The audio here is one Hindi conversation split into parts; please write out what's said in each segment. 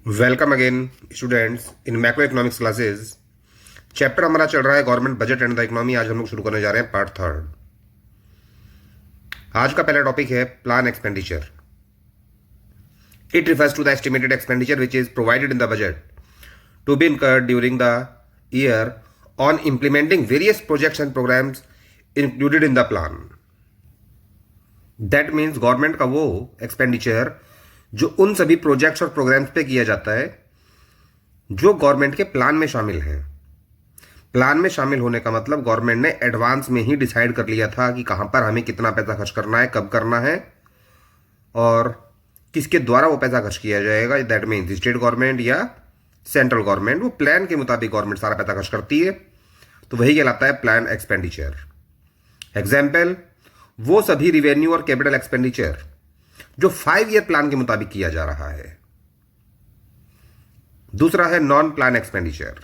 Welcome again students in macro economics classes. Chapter हमारा चल रहा है government budget and the economy. आज हम लोग शुरू करने जा रहे हैं पार्ट थर्ड। आज का पहला टॉपिक है plan expenditure. It refers to the estimated expenditure which is provided in the budget to be incurred during the year on implementing various projects and programmes included in the plan. That means government का वो एक्सपेंडिचर जो उन सभी प्रोजेक्ट्स और प्रोग्राम्स पे किया जाता है जो गवर्नमेंट के प्लान में शामिल हैं। प्लान में शामिल होने का मतलब गवर्नमेंट ने एडवांस में ही डिसाइड कर लिया था कि कहां पर हमें कितना पैसा खर्च करना है, कब करना है और किसके द्वारा वो पैसा खर्च किया जाएगा। दैट मीन्स स्टेट गवर्नमेंट या सेंट्रल गवर्नमेंट वो प्लान के मुताबिक गवर्नमेंट सारा पैसा खर्च करती है, तो वही कहलाता है प्लान एक्सपेंडिचर। एग्जाम्पल, वो सभी रिवेन्यू और कैपिटल एक्सपेंडिचर जो 5 ईयर प्लान के मुताबिक किया जा रहा है। दूसरा है non plan expenditure.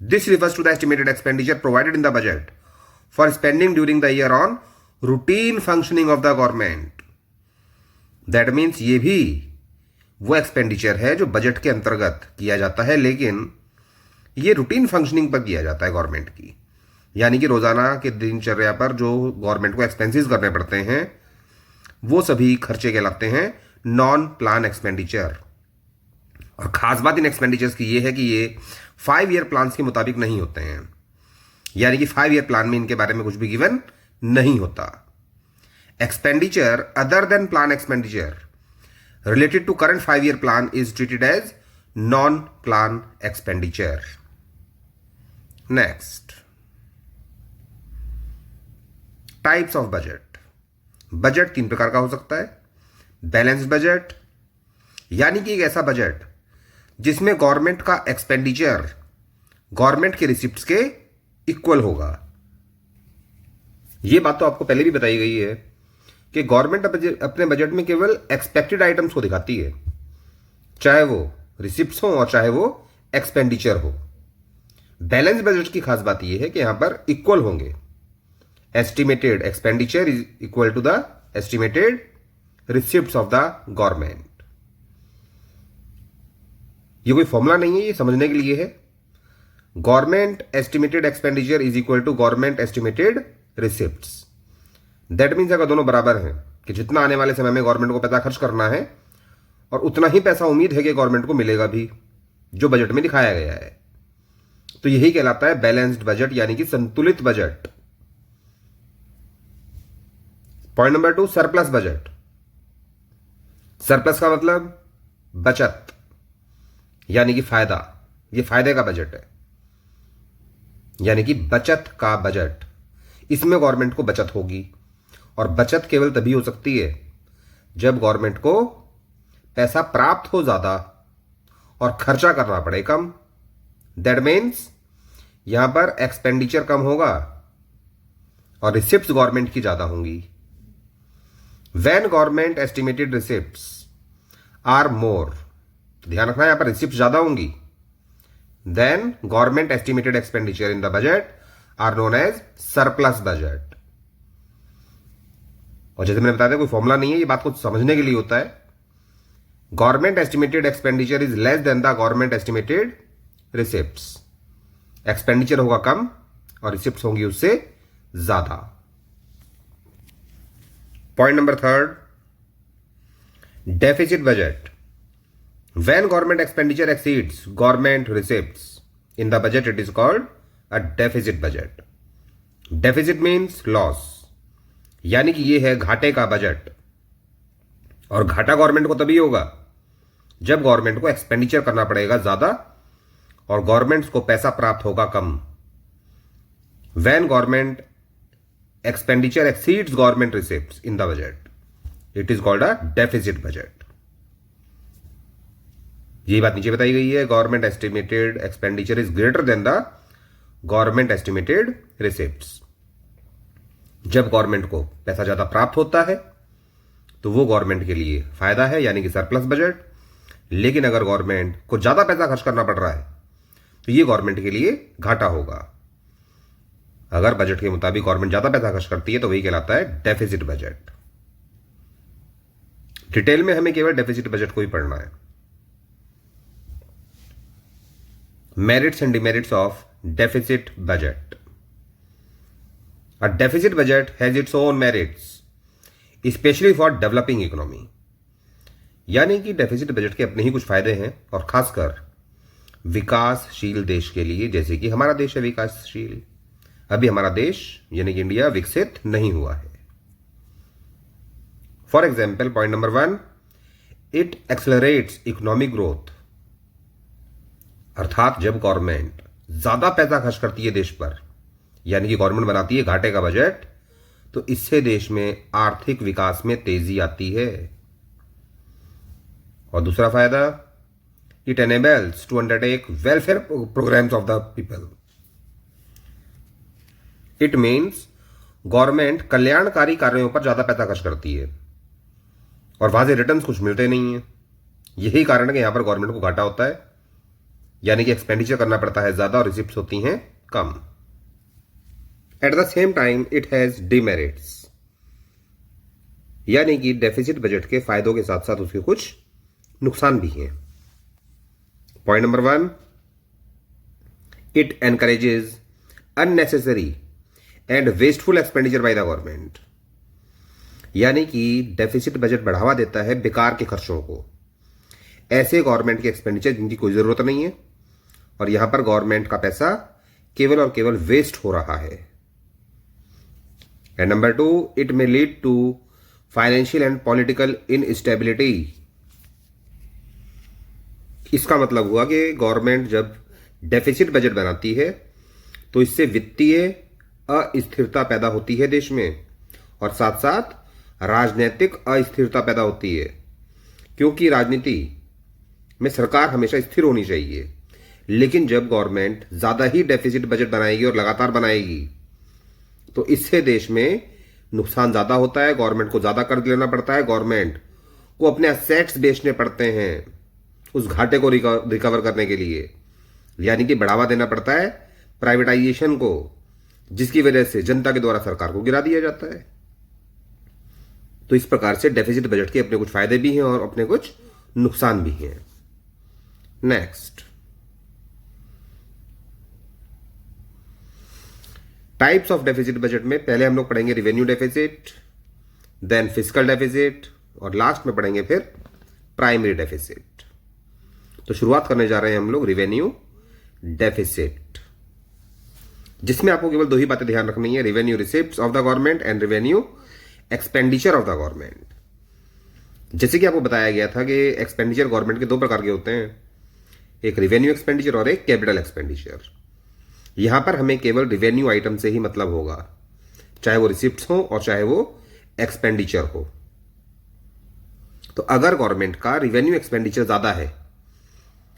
This refers to the estimated expenditure provided in the budget for spending during the year on routine functioning of the government. That means ये भी वो एक्सपेंडिचर है जो बजट के अंतर्गत किया जाता है, लेकिन ये रूटीन फंक्शनिंग पर किया जाता है गवर्नमेंट की, यानी कि रोजाना के दिनचर्या पर जो गवर्नमेंट को एक्सपेंसेस करने पड़ते हैं वो सभी खर्चे कहलाते हैं नॉन प्लान एक्सपेंडिचर। और खास बात इन एक्सपेंडिचर्स की ये है कि ये 5 ईयर प्लान के मुताबिक नहीं होते हैं, यानी कि 5 ईयर प्लान में इनके बारे में कुछ भी गिवन नहीं होता। Expenditure other than plan expenditure related to current 5 year plan is treated as non plan expenditure. Next, types of budget. Budget 3 प्रकार का हो सकता है। बैलेंस्ड बजट, यानी कि एक ऐसा बजट जिसमें गवर्नमेंट का एक्सपेंडिचर गवर्नमेंट के रिसिप्ट्स के इक्वल होगा। यह बात तो आपको पहले भी बताई गई है कि गवर्नमेंट अपने बजट में केवल एक्सपेक्टेड आइटम्स को दिखाती है, चाहे वो रिसिप्ट्स हो और चाहे वो एक्सपेंडिचर हो। बैलेंस बजट की खास बात यह है कि यहां पर इक्वल होंगे। Estimated expenditure is equal to the estimated receipts of the government। ये कोई फॉर्मूला नहीं है, ये समझने के लिए है। Government estimated expenditure is equal to government estimated receipts. That means अगर दोनों बराबर हैं कि जितना आने वाले समय में गवर्नमेंट को पैसा खर्च करना है और उतना ही पैसा उम्मीद है कि गवर्नमेंट को मिलेगा भी जो बजट में दिखाया गया है, तो यही कहलाता है बैलेंस्ड बजट, यानी कि संतुलित budget. Point number 2, surplus budget. Surplus का मतलब बचत, यानी कि फायदा। ये फायदे का बजट है, यानी कि बचत का बजट। इसमें गवर्नमेंट को बचत होगी, और बचत केवल तभी हो सकती है जब गवर्नमेंट को पैसा प्राप्त हो ज्यादा और खर्चा करना पड़े कम। दैट मीन्स यहां पर एक्सपेंडिचर कम होगा और रिसिप्ट्स गवर्नमेंट की ज्यादा होंगी। When government estimated receipts are more, ध्यान रखना यहां पर रिसिप्ट ज्यादा होंगी, then government estimated expenditure in the budget are known as surplus budget। और जैसे मैंने बताया था कोई फॉर्मूला नहीं है, ये बात को समझने के लिए होता है। Government estimated expenditure is less than the government estimated receipts. Expenditure होगा कम और रिसिप्ट्स होंगी उससे ज्यादा। Point number 3, deficit budget. When government expenditure exceeds government receipts in the budget, it is called a deficit budget। Deficit means loss, यानी कि ये है घाटे का बजट। और घाटा गवर्नमेंट को तभी होगा जब गवर्नमेंट को एक्सपेंडिचर करना पड़ेगा ज्यादा और गवर्नमेंट को पैसा प्राप्त होगा कम। When government expenditure exceeds government receipts in the budget, it is called a deficit budget। ये बात नीचे बताई गई है, government estimated expenditure is greater than the government estimated receipts. जब गवर्नमेंट को पैसा ज्यादा प्राप्त होता है तो वो गवर्नमेंट के लिए फायदा है, यानी कि सरप्लस बजट। लेकिन अगर गवर्नमेंट को ज्यादा पैसा खर्च करना पड़ रहा है तो ये गवर्नमेंट के लिए घाटा होगा। अगर बजट के मुताबिक गवर्नमेंट ज्यादा पैसा खर्च करती है तो वही कहलाता है डेफिसिट बजट। डिटेल में हमें केवल डेफिसिट बजट को ही पढ़ना है। merits and demerits of deficit budget. A deficit budget has its own merits, especially for developing economy. यानी कि डेफिसिट बजट के अपने ही कुछ फायदे हैं, और खासकर विकासशील देश के लिए, जैसे कि हमारा देश है विकासशील। अभी हमारा देश यानी कि इंडिया विकसित नहीं हुआ है। For example, point number 1, it accelerates economic growth. अर्थात जब गवर्नमेंट ज्यादा पैसा खर्च करती है देश पर, यानी कि गवर्नमेंट बनाती है घाटे का बजट, तो इससे देश में आर्थिक विकास में तेजी आती है। और दूसरा फायदा, it enables to undertake welfare programmes of the people. It means government कल्याणकारी कार्यों पर ज्यादा पैसा खर्च करती है और वहां से रिटर्न्स कुछ मिलते नहीं है। यही कारण है कि यहां पर गवर्नमेंट को घाटा होता है, यानी कि एक्सपेंडिचर करना पड़ता है ज्यादा और रिसिप्ट्स होती हैं कम। At the same time it has demerits, यानी कि डेफिसिट बजट के फायदों के साथ साथ उसके कुछ नुकसान भी हैं। Point number 1, it encourages unnecessary and wasteful expenditure by the government, यानी कि डेफिसिट बजट बढ़ावा देता है बेकार के खर्चों को, ऐसे गवर्नमेंट के एक्सपेंडिचर जिनकी कोई जरूरत नहीं है, और यहां पर गवर्नमेंट का पैसा केवल और केवल वेस्ट हो रहा है। And number 2, it may lead to financial and political instability. इसका मतलब हुआ कि गवर्नमेंट जब डेफिसिट बजट बनाती है तो इससे वित्तीय अस्थिरता पैदा होती है देश में, और साथ साथ राजनीतिक अस्थिरता पैदा होती है, क्योंकि राजनीति में सरकार हमेशा स्थिर होनी चाहिए। लेकिन जब गवर्नमेंट ज्यादा ही डेफिसिट बजट बनाएगी और लगातार बनाएगी तो इससे देश में नुकसान ज्यादा होता है, गवर्नमेंट को ज्यादा कर्ज लेना पड़ता है, गवर्नमेंट को अपने असेट्स बेचने पड़ते हैं उस घाटे को रिकवर करने के लिए, यानी कि बढ़ावा देना पड़ता है प्राइवेटाइजेशन को, जिसकी वजह से जनता के द्वारा सरकार को गिरा दिया जाता है। तो इस प्रकार से डेफिसिट बजट के अपने कुछ फायदे भी हैं और अपने कुछ नुकसान भी हैं। Next, types of deficit budget में पहले हम लोग पढ़ेंगे revenue deficit, then fiscal deficit, और लास्ट में पढ़ेंगे फिर प्राइमरी डेफिसिट। तो शुरुआत करने जा रहे हैं हम लोग रिवेन्यू डेफिसिट, जिसमें आपको केवल 2 ही बातें ध्यान रखनी है, revenue receipts of the government and revenue expenditure of the government. जैसे कि आपको बताया गया था कि एक्सपेंडिचर गवर्नमेंट के 2 प्रकार के होते हैं, एक रिवेन्यू एक्सपेंडिचर और एक कैपिटल एक्सपेंडिचर। यहां पर हमें केवल रिवेन्यू आइटम से ही मतलब होगा, चाहे वो रिसिप्ट्स हो और चाहे वो एक्सपेंडिचर हो। तो अगर गवर्नमेंट का रिवेन्यू एक्सपेंडिचर ज्यादा है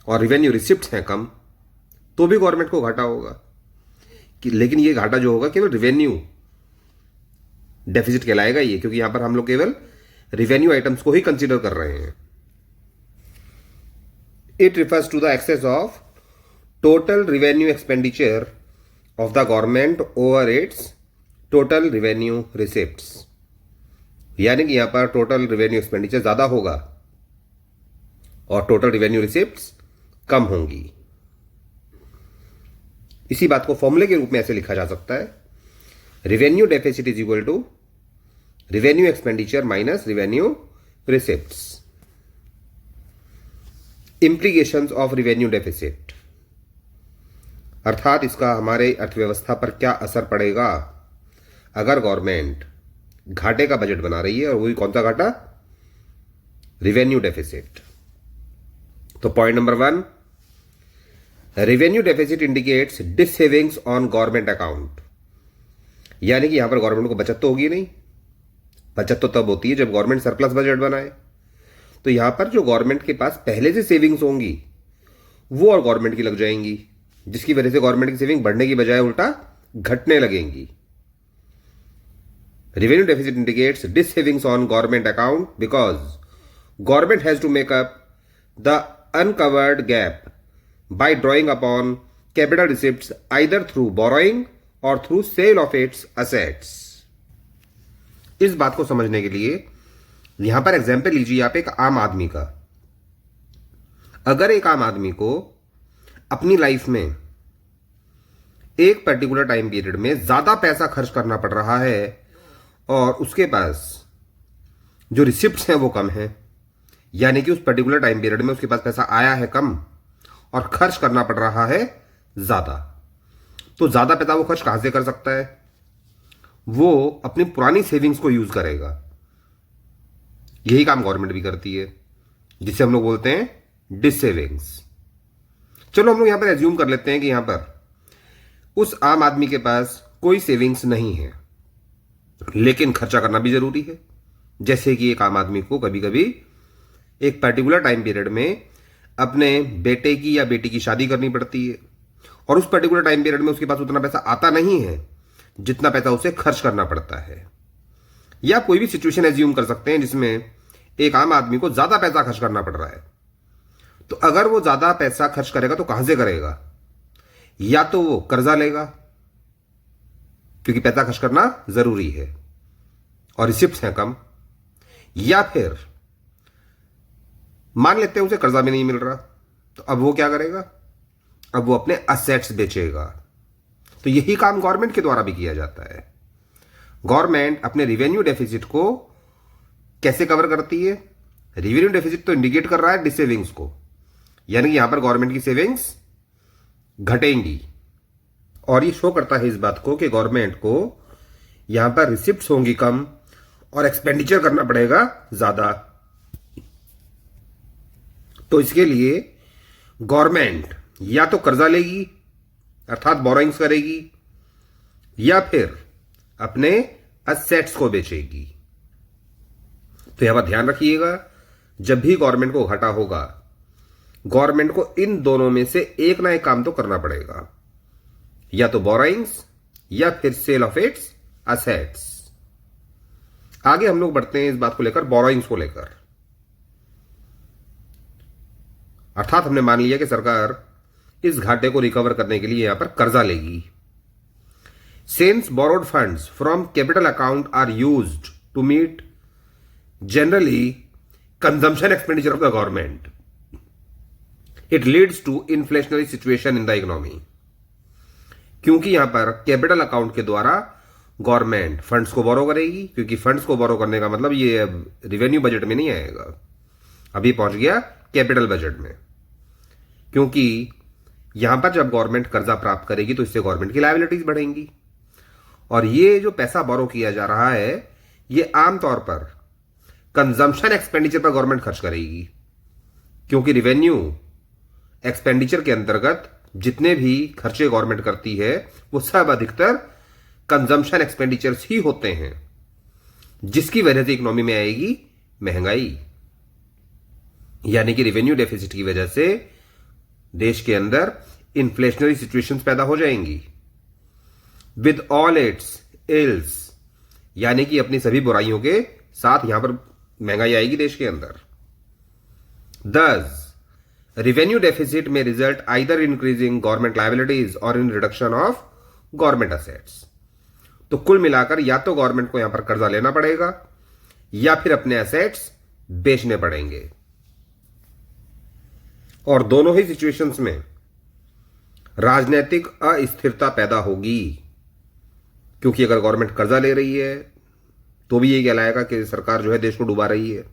और रिवेन्यू रिसिप्ट्स हैं कम, तो भी गवर्नमेंट को घाटा होगा, लेकिन ये घाटा जो होगा केवल रिवेन्यू डेफिसिट कहलाएगा ये, क्योंकि यहां पर हम लोग केवल रिवेन्यू आइटम्स को ही कंसीडर कर रहे हैं। It refers to the excess of total revenue expenditure of the government over its total revenue receipts, यानी कि यहां पर टोटल रिवेन्यू एक्सपेंडिचर ज्यादा होगा और टोटल रिवेन्यू रिसिप्ट्स कम होंगी। इसी बात को फॉर्मूले के रूप में ऐसे लिखा जा सकता है, revenue deficit is equal to revenue expenditure minus revenue receipts. Implications of revenue deficit, अर्थात इसका हमारे अर्थव्यवस्था पर क्या असर पड़ेगा अगर गवर्नमेंट घाटे का बजट बना रही है, और वही कौन सा घाटा, रिवेन्यू डेफिसिट। तो point number 1, revenue deficit indicates dissavings on government account, यानी कि यहां पर गवर्नमेंट को बचत तो होगी नहीं, बचत तो तब होती है जब गवर्नमेंट सरप्लस बजट बनाए। तो यहां पर जो गवर्नमेंट के पास पहले से सेविंग्स होंगी वो और गवर्नमेंट की लग जाएंगी, जिसकी वजह से गवर्नमेंट की सेविंग बढ़ने की बजाय उल्टा घटने लगेंगी। Revenue deficit indicates dissavings on government account because government has to make up the uncovered gap by drawing upon capital receipts either through borrowing or through sale of its assets। इस बात को समझने के लिए यहां पर एग्जाम्पल लीजिए आप एक आम आदमी का। अगर एक आम आदमी को अपनी लाइफ में एक पर्टिकुलर टाइम पीरियड में ज्यादा पैसा खर्च करना पड़ रहा है और उसके पास जो रिसिप्ट्स हैं वो कम है, यानी कि उस पर्टिकुलर टाइम पीरियड में उसके पास पैसा आया है कम और खर्च करना पड़ रहा है ज्यादा, तो ज्यादा पैसा वो खर्च कहां से कर सकता है? वो अपनी पुरानी सेविंग्स को यूज करेगा। यही काम गवर्नमेंट भी करती है, जिसे हम लोग बोलते हैं डिस सेविंग्स। चलो हम लोग यहां पर एज्यूम कर लेते हैं कि यहां पर उस आम आदमी के पास कोई सेविंग्स नहीं है, लेकिन खर्चा करना भी जरूरी है। जैसे कि एक आम आदमी को कभी कभी एक पर्टिकुलर टाइम पीरियड में अपने बेटे की या बेटी की शादी करनी पड़ती है और उस पर्टिकुलर टाइम पीरियड में उसके पास उतना पैसा आता नहीं है जितना पैसा उसे खर्च करना पड़ता है। या कोई भी सिचुएशन एज्यूम कर सकते हैं जिसमें एक आम आदमी को ज्यादा पैसा खर्च करना पड़ रहा है। तो अगर वो ज्यादा पैसा खर्च करेगा तो कहां से करेगा? या तो वो कर्जा लेगा, क्योंकि पैसा खर्च करना जरूरी है और रिसिप्ट्स हैं कम, या फिर मान लेते हैं उसे कर्जा भी नहीं मिल रहा, तो अब वो क्या करेगा? अब वो अपने असेट्स बेचेगा। तो यही काम गवर्नमेंट के द्वारा भी किया जाता है। गवर्नमेंट अपने रिवेन्यू डेफिसिट को कैसे कवर करती है? रिवेन्यू डेफिसिट तो इंडिकेट कर रहा है डिसेविंग्स को, यानी कि यहां पर गवर्नमेंट की सेविंग्स घटेंगी और ये शो करता है इस बात को कि गवर्नमेंट को यहां पर रिसिप्ट्स होंगी कम और एक्सपेंडिचर करना पड़ेगा ज्यादा। तो इसके लिए गवर्नमेंट या तो कर्जा लेगी अर्थात बोरोइंग्स करेगी, या फिर अपने असेट्स को बेचेगी। तो यहां पर ध्यान रखिएगा, जब भी गवर्नमेंट को घाटा होगा, गवर्नमेंट को इन दोनों में से एक ना एक काम तो करना पड़ेगा, या तो बोरोइंग्स या फिर सेल ऑफ इट्स असेट्स। आगे हम लोग बढ़ते हैं इस बात को लेकर, बोरोइंग्स को लेकर। अर्थात हमने मान लिया कि सरकार इस घाटे को रिकवर करने के लिए यहां पर कर्जा लेगी। Since borrowed funds from capital account are used to meet generally consumption expenditure of the government, it leads to inflationary situation in the economy. क्योंकि यहां पर कैपिटल अकाउंट के द्वारा गवर्नमेंट फंड्स को बोरो करेगी, क्योंकि फंड्स को बोरो करने का मतलब ये रिवेन्यू बजट में नहीं आएगा, अभी पहुंच गया कैपिटल बजट में। क्योंकि यहां पर जब गवर्नमेंट कर्जा प्राप्त करेगी तो इससे गवर्नमेंट की लायबिलिटीज बढ़ेंगी, और ये जो पैसा बोरो किया जा रहा है ये आमतौर पर कंजम्पशन एक्सपेंडिचर पर गवर्नमेंट खर्च करेगी, क्योंकि रिवेन्यू एक्सपेंडिचर के अंतर्गत जितने भी खर्चे गवर्नमेंट करती है वो सब अधिकतर कंजम्पशन एक्सपेंडिचर्स ही होते हैं, जिसकी वजह से इकोनॉमी में आएगी महंगाई। यानी कि रिवेन्यू डेफिसिट की वजह से देश के अंदर इन्फ्लेशनरी सिचुएशंस पैदा हो जाएंगी विद ऑल इट्स इल्स, यानी कि अपनी सभी बुराइयों के साथ यहां पर महंगाई आएगी देश के अंदर। Thus, revenue deficit may result either in increasing government liabilities or in reduction of government assets. तो कुल मिलाकर या तो गवर्नमेंट को यहां पर कर्जा लेना पड़ेगा या फिर अपने एसेट्स बेचने पड़ेंगे, और दोनों ही सिचुएशंस में राजनीतिक अस्थिरता पैदा होगी, क्योंकि अगर गवर्नमेंट कर्जा ले रही है तो भी ये कहलाएगा कि सरकार जो है देश को डुबा रही है।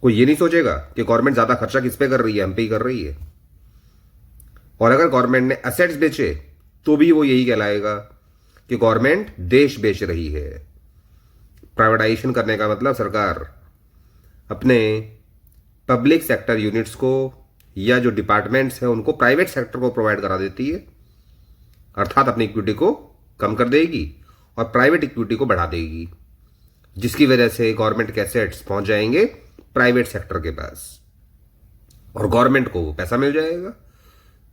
कोई ये नहीं सोचेगा कि गवर्नमेंट ज्यादा खर्चा किस पे कर रही है, हम पे ही कर रही है। और अगर गवर्नमेंट ने असेट्स बेचे तो भी वो यही कहलाएगा कि गवर्नमेंट देश बेच रही है। प्राइवेटाइजेशन करने का मतलब सरकार अपने पब्लिक सेक्टर यूनिट्स को या जो डिपार्टमेंट्स हैं उनको प्राइवेट सेक्टर को प्रोवाइड करा देती है, अर्थात अपनी इक्विटी को कम कर देगी और प्राइवेट इक्विटी को बढ़ा देगी, जिसकी वजह से गवर्नमेंट के एसेट्स पहुंच जाएंगे प्राइवेट सेक्टर के पास और गवर्नमेंट को वो पैसा मिल जाएगा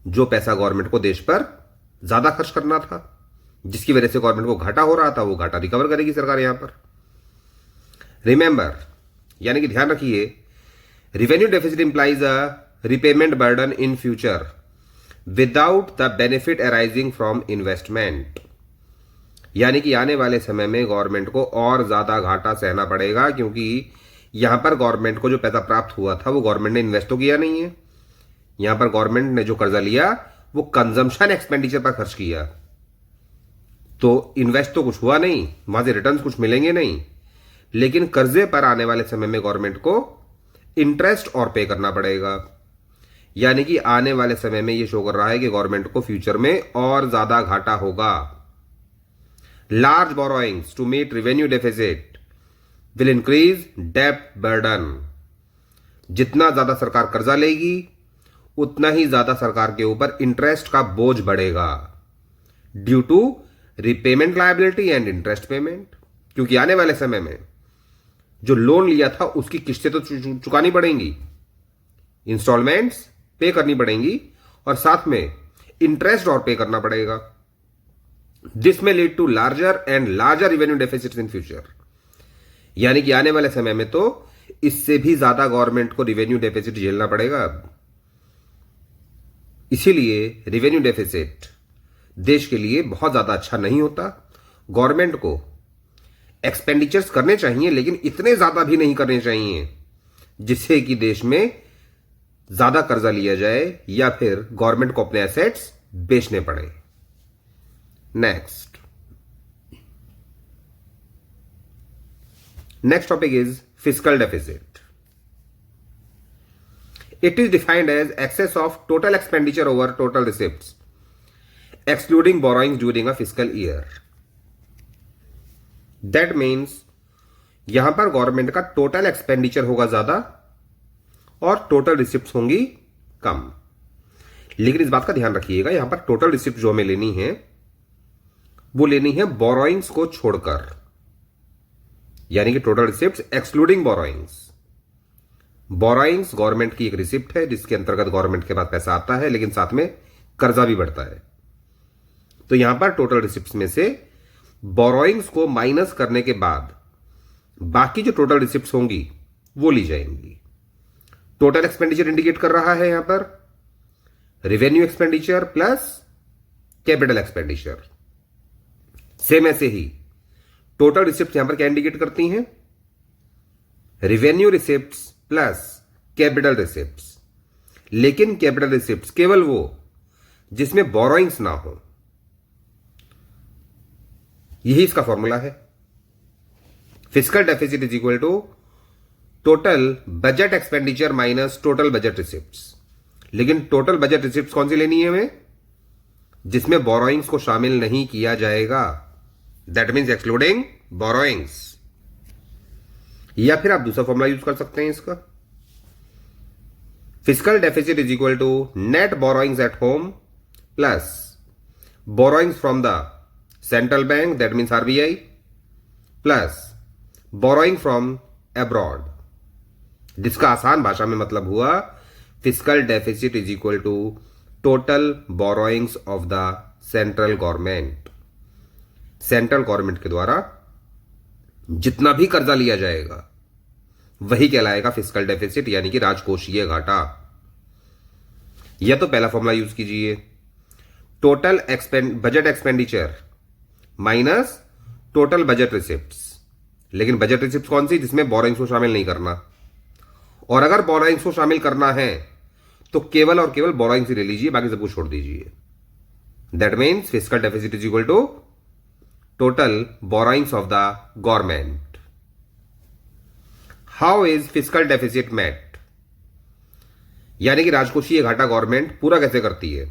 जो पैसा गवर्नमेंट को देश पर ज्यादा खर्च करना था, जिसकी वजह से गवर्नमेंट को घाटा हो रहा था, वो घाटा रिकवर करेगी सरकार यहां पर। रिमेंबर, यानी कि ध्यान रखिए, revenue deficit implies a repayment burden in future without the benefit arising from investment, यानी कि आने वाले समय में गवर्नमेंट को और ज्यादा घाटा सहना पड़ेगा, क्योंकि यहां पर गवर्नमेंट को जो पैसा प्राप्त हुआ था वो गवर्नमेंट ने इन्वेस्ट तो किया नहीं है, यहां पर गवर्नमेंट ने जो कर्जा लिया वो कंजम्पशन एक्सपेंडिचर पर खर्च किया, तो इन्वेस्ट तो कुछ हुआ नहीं, वहां से रिटर्न्स कुछ मिलेंगे नहीं, लेकिन कर्जे पर आने वाले समय में गवर्नमेंट को इंटरेस्ट और पे करना पड़ेगा। यानी कि आने वाले समय में यह शो कर रहा है कि गवर्नमेंट को फ्यूचर में और ज्यादा घाटा होगा। Large borrowings to meet revenue deficit will increase डेब्ट बर्डन। जितना ज्यादा सरकार कर्जा लेगी उतना ही ज्यादा सरकार के ऊपर इंटरेस्ट का बोझ बढ़ेगा, due to repayment liability and interest payment. क्योंकि आने वाले समय में जो लोन लिया था उसकी किस्तें तो चुकानी पड़ेंगी, इंस्टॉलमेंट्स पे करनी पड़ेंगी और साथ में इंटरेस्ट और पे करना पड़ेगा। This may lead to larger and larger revenue deficit in future. यानी कि आने वाले समय में तो इससे भी ज्यादा गवर्नमेंट को रेवेन्यू डेफिसिट झेलना पड़ेगा। इसीलिए रेवेन्यू डेफिसिट देश के लिए बहुत ज्यादा अच्छा नहीं होता। गवर्नमेंट को एक्सपेंडिचर्स करने चाहिए, लेकिन इतने ज्यादा भी नहीं करने चाहिए जिससे कि देश में ज्यादा कर्जा लिया जाए या फिर गवर्नमेंट को अपने एसेट्स बेचने पड़े। Next topic is fiscal deficit. It is defined as excess of total expenditure over total receipts excluding borrowings during a fiscal year. That means यहां पर गवर्नमेंट का टोटल एक्सपेंडिचर होगा ज्यादा और टोटल रिसिप्ट्स होंगी कम। लेकिन इस बात का ध्यान रखिएगा, यहां पर टोटल रिसिप्ट जो हमें लेनी है वो लेनी है बोरोइंग्स को छोड़कर, यानी कि total receipts excluding borrowings. Borrowings government की एक रिसिप्ट है जिसके अंतर्गत गवर्नमेंट के पास पैसा आता है, लेकिन साथ में कर्जा भी बढ़ता है। तो यहां पर टोटल रिसिप्ट्स में से बोरोइंग्स को माइनस करने के बाद बाकी जो टोटल रिसिप्ट्स होंगी वो ली जाएंगी। टोटल एक्सपेंडिचर इंडिकेट कर रहा है यहां पर revenue expenditure plus capital expenditure. Same ऐसे ही टोटल रिसिप्ट यहां पर क्या इंडिकेट करती हैं? Revenue receipts plus capital receipts. लेकिन कैपिटल रिसिप्ट्स केवल वो जिसमें बोरोइंग्स ना हो। यही इसका फॉर्मूला है। Fiscal deficit is equal to total budget expenditure minus total budget receipts. लेकिन टोटल बजट रिसिप्ट्स कौन सी लेनी है हमें? जिसमें बोरोइंग्स को शामिल नहीं किया जाएगा। That means excluding borrowings. या फिर आप दूसरा फॉर्मूला यूज कर सकते हैं इसका। Fiscal deficit is equal to net borrowings at home plus borrowings from the central bank, that means RBI, plus borrowing from abroad. जिसका आसान भाषा में मतलब हुआ fiscal deficit is equal to total borrowings of the central government. Central government के द्वारा जितना भी कर्जा लिया जाएगा वही कहलाएगा फिस्कल डेफिसिट, यानी कि राजकोषीय घाटा। यह तो पहला फॉर्मूला यूज कीजिए, total budget expenditure minus total budget receipts. लेकिन बजट रिसिप्ट्स कौन सी? जिसमें बोरोइंग्स को शामिल नहीं करना। और अगर बोरोइंग्स को शामिल करना है तो केवल और केवल बोरोइंग्स ही ले लीजिए, बाकी सब कुछ छोड़ दीजिए। That means fiscal deficit is equal to total borrowings of the government. How is fiscal deficit met? यानी कि राजकोषीय घाटा गवर्नमेंट पूरा कैसे करती है?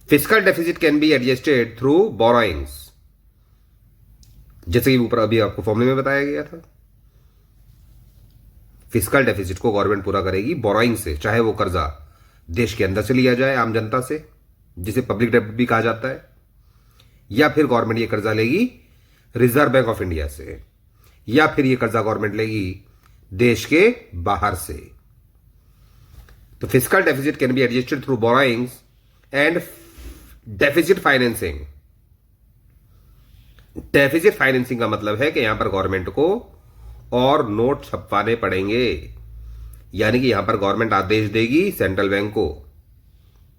Fiscal deficit can be adjusted through borrowings, जैसे कि ऊपर अभी आपको फॉर्मूले में बताया गया था। फिस्कल डेफिसिट को गवर्नमेंट पूरा करेगी बोरोइंग से, चाहे वो कर्जा देश के अंदर से लिया जाए आम जनता से, जिसे पब्लिक डेब्ट भी कहा जाता है, या फिर गवर्नमेंट ये कर्जा लेगी रिजर्व बैंक ऑफ इंडिया से, या फिर ये कर्जा गवर्नमेंट लेगी देश के बाहर से। तो fiscal deficit can be adjusted through borrowings and deficit financing. Deficit financing का मतलब है कि यहां पर गवर्नमेंट को और नोट छपवाने पड़ेंगे, यानी कि यहां पर गवर्नमेंट आदेश देगी सेंट्रल बैंक को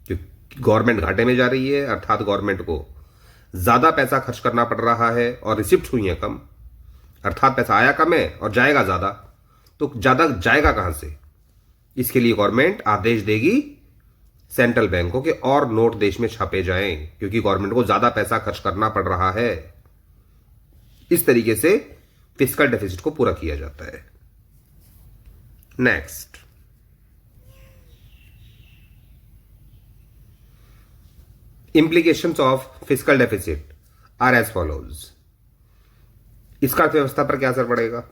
कि गवर्नमेंट घाटे में जा रही है, अर्थात गवर्नमेंट को ज्यादा पैसा खर्च करना पड़ रहा है और रिसिप्ट हुई है कम, अर्थात पैसा आया कम है और जाएगा ज्यादा। तो ज्यादा जाएगा कहां से? इसके लिए गवर्नमेंट आदेश देगी सेंट्रल बैंकों के और नोट देश में छापे जाएं, क्योंकि गवर्नमेंट को ज्यादा पैसा खर्च करना पड़ रहा है। इस तरीके से फिस्कल डेफिसिट को पूरा किया जाता है। Next, implications of fiscal deficit are as follows। इसका अर्थव्यवस्था पर क्या असर पड़ेगा?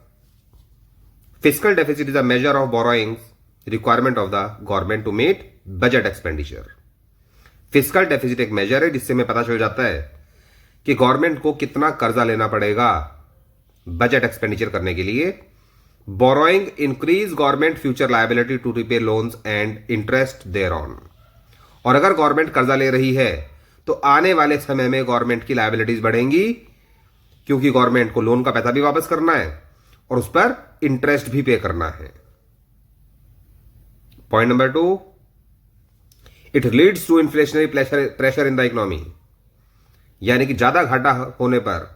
Fiscal deficit is a measure of borrowings requirement of the government to meet budget expenditure. Fiscal deficit एक मेजर है जिससे हमें पता चल जाता है कि गवर्नमेंट को कितना कर्जा लेना पड़ेगा बजट एक्सपेंडिचर करने के लिए। Borrowing increase government future liability to repay loans and interest thereon. और अगर गवर्नमेंट कर्जा ले रही है तो आने वाले समय में गवर्नमेंट की लायबिलिटीज बढ़ेंगी, क्योंकि गवर्नमेंट को लोन का पैसा भी वापस करना है और उस पर इंटरेस्ट भी पे करना है। Point number 2, it leads to inflationary pressure in the economy. यानी कि ज्यादा घाटा होने पर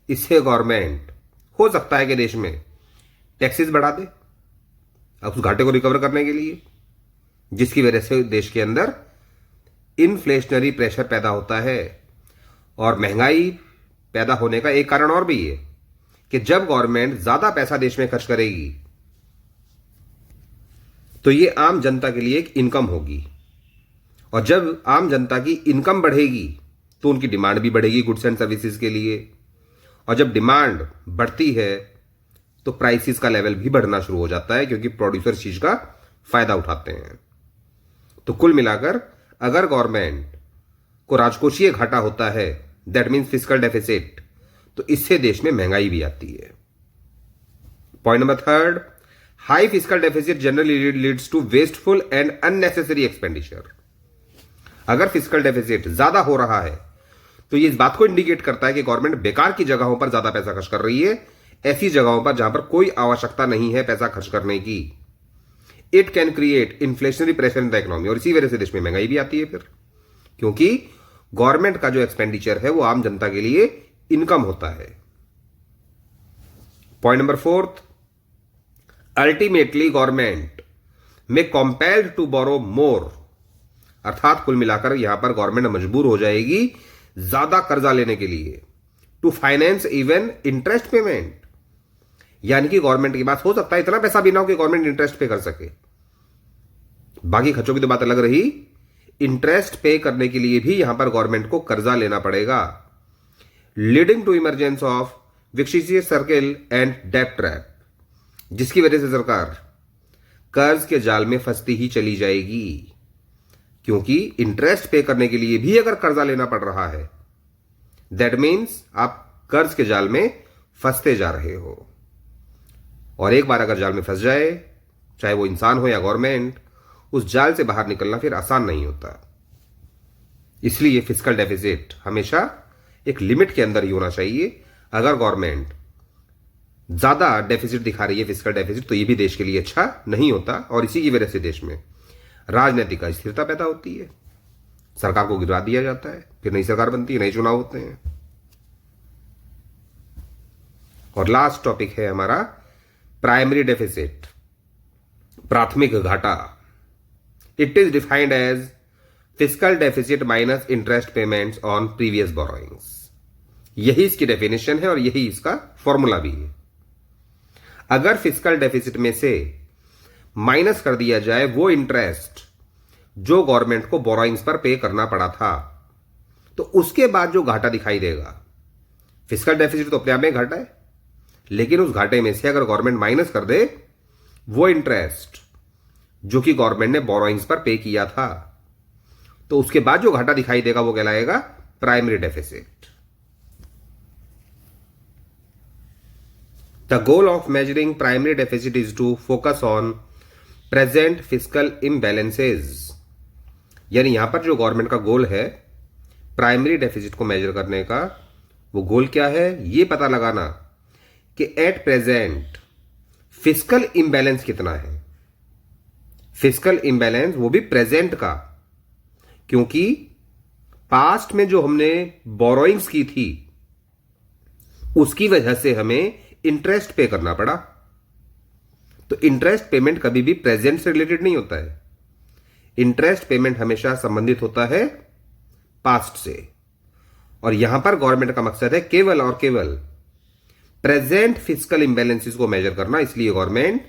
इससे गवर्नमेंट हो सकता है कि देश में टैक्सेस बढ़ा दे अब उस घाटे को रिकवर करने के लिए, जिसकी वजह से देश के अंदर इन्फ्लेशनरी प्रेशर पैदा होता है। और महंगाई पैदा होने का एक कारण और भी है कि जब गवर्नमेंट ज्यादा पैसा देश में खर्च करेगी तो ये आम जनता के लिए एक इनकम होगी, और जब आम जनता की इनकम बढ़ेगी तो उनकी डिमांड भी बढ़ेगी गुड्स एंड सर्विसेज के लिए, और जब डिमांड बढ़ती है तो प्राइसेस का लेवल भी बढ़ना शुरू हो जाता है, क्योंकि प्रोड्यूसर इस चीज का फायदा उठाते हैं। तो कुल मिलाकर अगर गवर्नमेंट को राजकोषीय घाटा होता है, दैट मीन्स फिस्कल डेफिसिट, तो इससे देश में महंगाई भी आती है। Point number 3, high fiscal deficit generally leads to wasteful and unnecessary expenditure. अगर फिस्कल डेफिसिट ज्यादा हो रहा है तो ये इस बात को इंडिकेट करता है कि गवर्नमेंट बेकार की जगहों पर ज्यादा पैसा खर्च कर रही है, ऐसी जगहों पर जहां पर कोई आवश्यकता नहीं है पैसा खर्च करने की। It can create inflationary pressure in the economy, और इसी वजह से देश में महंगाई भी आती है फिर, क्योंकि गवर्नमेंट का जो एक्सपेंडिचर है वो आम जनता के लिए इनकम होता है। पॉइंट नंबर 4, अल्टीमेटली गवर्नमेंट में कंपेल्ड टू बोरो मोर। अर्थात कुल मिलाकर यहां पर गवर्नमेंट मजबूर हो जाएगी ज्यादा कर्जा लेने के लिए, to finance even interest payment. यानी कि गवर्नमेंट के पास हो सकता है इतना पैसा भी ना हो कि गवर्नमेंट इंटरेस्ट पे कर सके। बाकी खर्चों की तो बात अलग रही, इंटरेस्ट पे करने के लिए भी यहां पर गवर्नमेंट को कर्जा लेना पड़ेगा, leading to emergence of vicious circle and डेब्ट ट्रैप, जिसकी वजह से सरकार कर्ज के जाल में फंसती ही चली जाएगी, क्योंकि इंटरेस्ट पे करने के लिए भी अगर कर्जा लेना पड़ रहा है दैट मीन्स आप कर्ज के जाल में फंसते जा रहे हो। और एक बार अगर जाल में फंस जाए, चाहे वो इंसान हो या गवर्नमेंट, उस जाल से बाहर निकलना फिर आसान नहीं होता। इसलिए फिस्कल डेफिसिट हमेशा एक लिमिट के अंदर ही होना चाहिए। अगर गवर्नमेंट ज्यादा डेफिसिट दिखा रही है, फिस्कल डेफिसिट, तो ये भी देश के लिए अच्छा नहीं होता, और इसी की वजह से देश में राजनीतिक अस्थिरता पैदा होती है, सरकार को गिरा दिया जाता है, फिर नई सरकार बनती है, नए चुनाव होते हैं। और लास्ट टॉपिक है हमारा प्राइमरी डेफिसिट, प्राथमिक घाटा। It is defined as fiscal deficit minus interest payments on previous borrowings. यही इसकी डेफिनेशन है और यही इसका फॉर्मूला भी है। अगर फिस्कल डेफिसिट में से माइनस कर दिया जाए वो इंटरेस्ट जो गवर्नमेंट को बोरोइंग्स पर पे करना पड़ा था, तो उसके बाद जो घाटा दिखाई देगा, फिस्कल डेफिसिट तो अपने आप में घाटा है, लेकिन उस घाटे में से अगर गवर्नमेंट माइनस कर दे वो इंटरेस्ट जो कि गवर्नमेंट ने बोरोइंग्स पर पे किया था, तो उसके बाद जो घाटा दिखाई देगा वो कहलाएगा primary deficit. The goal of measuring primary deficit is to focus on present fiscal imbalances. यानी यहां पर जो गवर्नमेंट का गोल है प्राइमरी डेफिसिट को मेजर करने का, वो गोल क्या है, ये पता लगाना कि एट प्रेजेंट फिस्कल इम्बैलेंस कितना है। फिस्कल इम्बैलेंस वो भी प्रेजेंट का, क्योंकि पास्ट में जो हमने बोरोइंग्स की थी उसकी वजह से हमें इंटरेस्ट पे करना पड़ा। तो इंटरेस्ट पेमेंट कभी भी प्रेजेंट से रिलेटेड नहीं होता है। इंटरेस्ट पेमेंट हमेशा संबंधित होता है पास्ट से, और यहां पर गवर्नमेंट का मकसद है केवल और केवल प्रेजेंट फिजिकल इंबैलेंसेस को मेजर करना। इसलिए गवर्नमेंट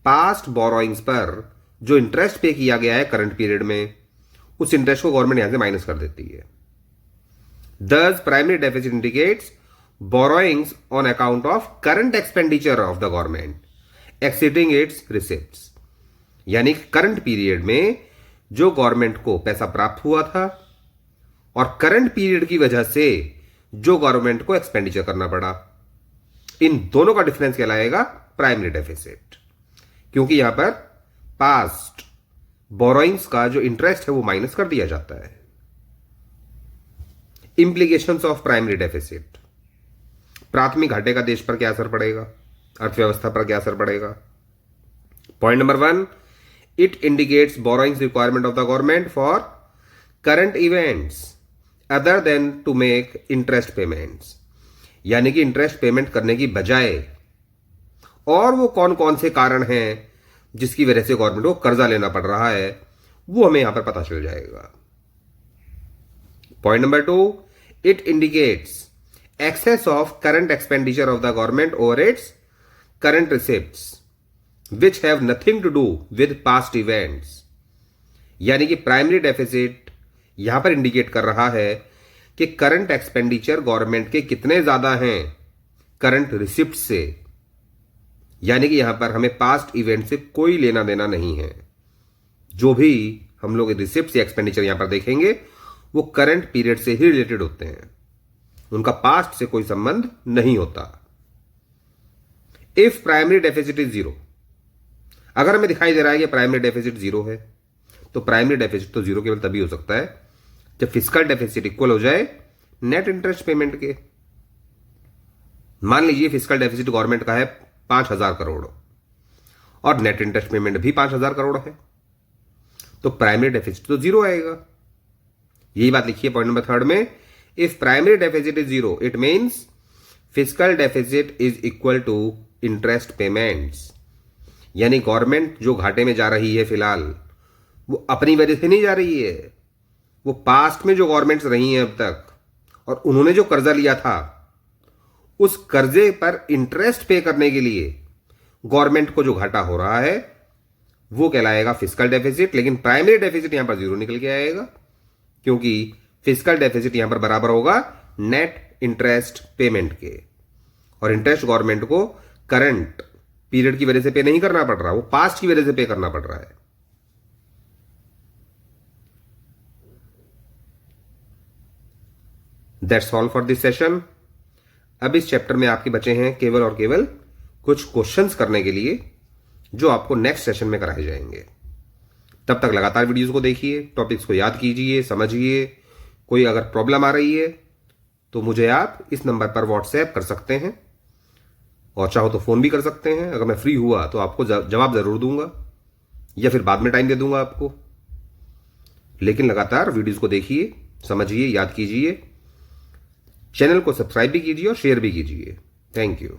पास्ट बोरोइंग्स पर जो इंटरेस्ट पे किया गया है करंट पीरियड में, उस इंटरेस्ट को गवर्नमेंट यहां से माइनस कर देती है। दस primary deficit indicates borrowings on account of current expenditure of the government exceeding it's receipts, यानी करंट पीरियड में जो गवर्नमेंट को पैसा प्राप्त हुआ था और करंट पीरियड की वजह से जो गवर्नमेंट को एक्सपेंडिचर करना पड़ा, इन दोनों का डिफरेंस कहलाएगा प्राइमरी डेफिसिट, क्योंकि यहां पर पास्ट बोरोइंग्स का जो इंटरेस्ट है वो माइनस कर दिया जाता है। इंप्लीकेशंस ऑफ प्राइमरी डेफिसिट, प्राथमिक घाटे का देश पर क्या असर पड़ेगा, अर्थव्यवस्था पर क्या असर पड़ेगा। Point number 1, it indicates borrowings requirement of the government for current events other than to make interest payments, यानी कि इंटरेस्ट पेमेंट करने की बजाय और वो कौन कौन से कारण हैं जिसकी वजह से गवर्नमेंट को कर्जा लेना पड़ रहा है, वो हमें यहां पर पता चल जाएगा। Point number 2, it indicates excess of current expenditure of the government over its current receipts which have nothing to do with past events, यानी कि प्राइमरी डेफिसिट यहां पर इंडिकेट कर रहा है कि करंट एक्सपेंडिचर गवर्नमेंट के कितने ज्यादा हैं करंट रिसिप्ट से, यानी कि यहां पर हमें पास्ट इवेंट से कोई लेना देना नहीं है। जो भी हम लोग रिसिप्ट या एक्सपेंडिचर यहां पर देखेंगे वो करंट पीरियड से ही रिलेटेड होते हैं, उनका पास्ट से कोई संबंध नहीं होता। इफ प्राइमरी डेफिसिट इज 0, अगर हमें दिखाई दे रहा है कि प्राइमरी डेफिसिट 0 है, तो प्राइमरी डेफिसिट तो 0 केवल तभी हो सकता है जब फिजिकल डेफिसिट इक्वल हो जाए नेट इंटरेस्ट पेमेंट के। मान लीजिए फिजिकल डेफिसिट गवर्नमेंट का है 5,000 करोड़ और नेट इंटरेस्ट पेमेंट भी 5,000 करोड़ है, तो प्राइमरी डेफिसिट तो 0 आएगा। यही बात लिखिए पॉइंट नंबर 3 में, if primary deficit is 0 it means fiscal deficit is equal to interest payments, यानी गवर्नमेंट जो घाटे में जा रही है फिलहाल वो अपनी वजह से नहीं जा रही है, वो पास्ट में जो गवर्नमेंट्स रही हैं अब तक और उन्होंने जो कर्जा लिया था उस कर्जे पर इंटरेस्ट पे करने के लिए गवर्नमेंट को जो घाटा हो रहा है वो कहलाएगा फिजिकल डेफिसिट। लेकिन प्राइमरी डेफिसिट यहां पर 0 निकल के आएगा, क्योंकि फिजिकल डेफिसिट यहां पर बराबर होगा नेट इंटरेस्ट पेमेंट के, और इंटरेस्ट गवर्नमेंट को करंट पीरियड की वजह से पे नहीं करना पड़ रहा, वो पास्ट की वजह से पे करना पड़ रहा है। That's all for this session. अब इस चैप्टर में आपके बचे हैं केवल और केवल कुछ क्वेश्चंस करने के लिए, जो आपको नेक्स्ट सेशन में कराए जाएंगे। तब तक लगातार वीडियोस को देखिए, टॉपिक्स को याद कीजिए, समझिए। कोई अगर प्रॉब्लम आ रही है तो मुझे आप इस नंबर पर व्हाट्सएप कर सकते हैं, और चाहो तो फोन भी कर सकते हैं। अगर मैं फ्री हुआ तो आपको जवाब जरूर दूंगा, या फिर बाद में टाइम दे दूंगा आपको। लेकिन लगातार वीडियोस को देखिए, समझिए, याद कीजिए। चैनल को सब्सक्राइब भी कीजिए और शेयर भी कीजिए। Thank you.